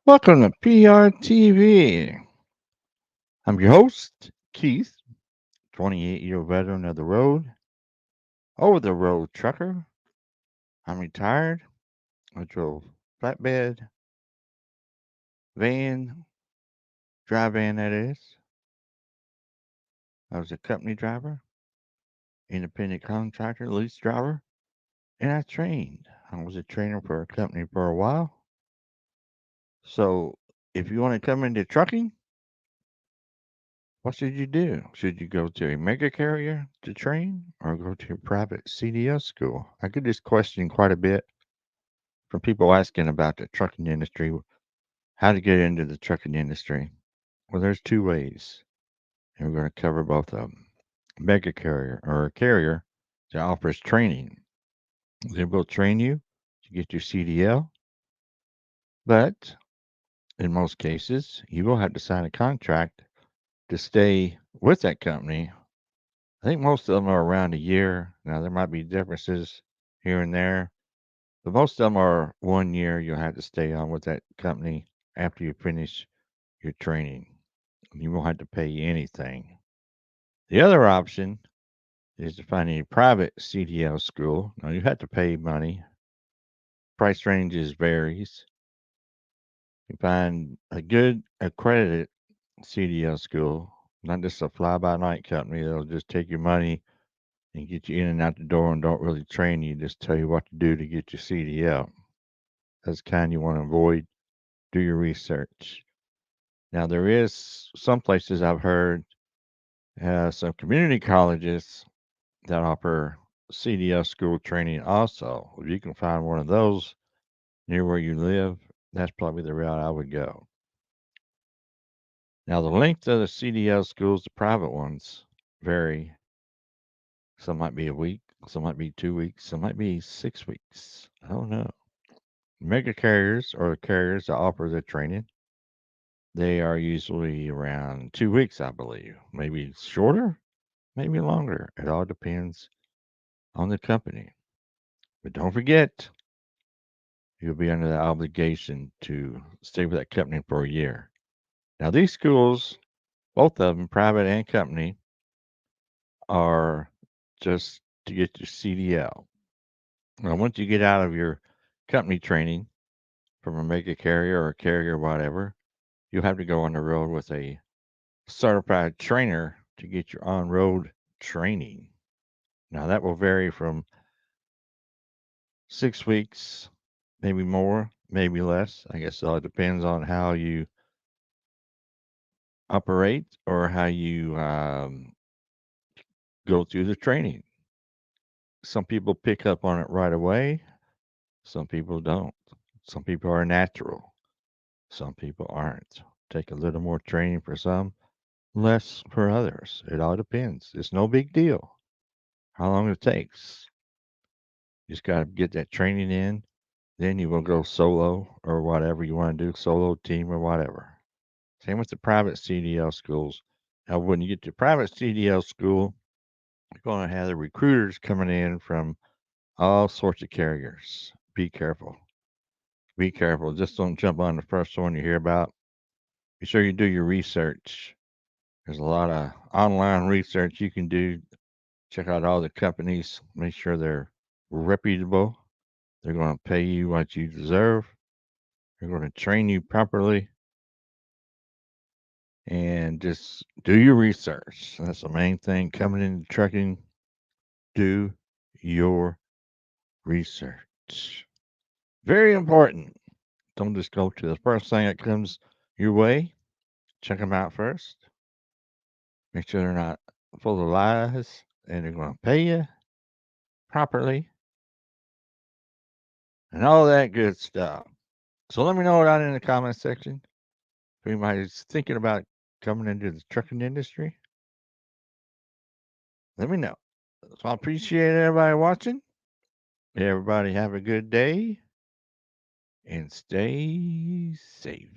Welcome to prtv. I'm your host, Keith, 28-year veteran of the road, over the road trucker. I'm retired. I drove flatbed, van, dry van that is. I was a company driver, independent contractor, lease driver, and I trained. I was a trainer for a company for a while. So if you want to come into trucking, what should you do? Should you go to a mega carrier to train or go to a private CDL school? I get this question quite a bit from people asking about the trucking industry, how to get into the trucking industry. Well, there's two ways, and we're going to cover both of them. Mega carrier or a carrier that offers training. They will train you to get your CDL, but in most cases, you will have to sign a contract to stay with that company. I think most of them are around a year. Now, there might be differences here and there, but most of them are 1 year. You'll have to stay on with that company after you finish your training. You won't have to pay anything. The other option is to find a private CDL school. Now, you have to pay money. Price ranges varies. You find a good accredited CDL school, not just a fly-by-night company that'll just take your money and get you in and out the door and don't really train you, just tell you what to do to get your CDL. That's the kind you want to avoid. Do your research. Now, there is some places I've heard, some community colleges that offer CDL school training also. If you can find one of those near where you live, that's probably the route I would go. Now, the length of the CDL schools, the private ones, vary. Some might be a week, some might be 2 weeks, some might be 6 weeks. I don't know. Mega carriers or carriers that offer the training, they are usually around 2 weeks, I believe. Maybe shorter, maybe longer. It all depends on the company. But don't forget, you'll be under the obligation to stay with that company for a year. Now, these schools, both of them, private and company, are just to get your CDL. Now, once you get out of your company training from a mega carrier or a carrier or whatever, you'll have to go on the road with a certified trainer to get your on road training. Now, that will vary from 6 weeks, maybe more, maybe less. I guess it all depends on how you operate or how you go through the training. Some people pick up on it right away, some people don't. Some people are natural, some people aren't. Take a little more training for some, less for others. It all depends. It's no big deal how long it takes. You just got to get that training in. Then you will go solo or whatever you want to do, solo team or whatever. Same with the private CDL schools. Now, when you get to private CDL school, you're going to have the recruiters coming in from all sorts of carriers. Be careful. Be careful. Just don't jump on the first one you hear about. Be sure you do your research. There's a lot of online research you can do. Check out all the companies. Make sure they're reputable. They're going to pay you what you deserve. They're going to train you properly. And just do your research. That's the main thing coming into trucking. Do your research. Very important. Don't just go to the first thing that comes your way. Check them out first. Make sure they're not full of lies and they're going to pay you properly and all that good stuff. So let me know down in the comment section if anybody's thinking about coming into the trucking industry. Let me know. So I appreciate everybody watching. Everybody have a good day and stay safe.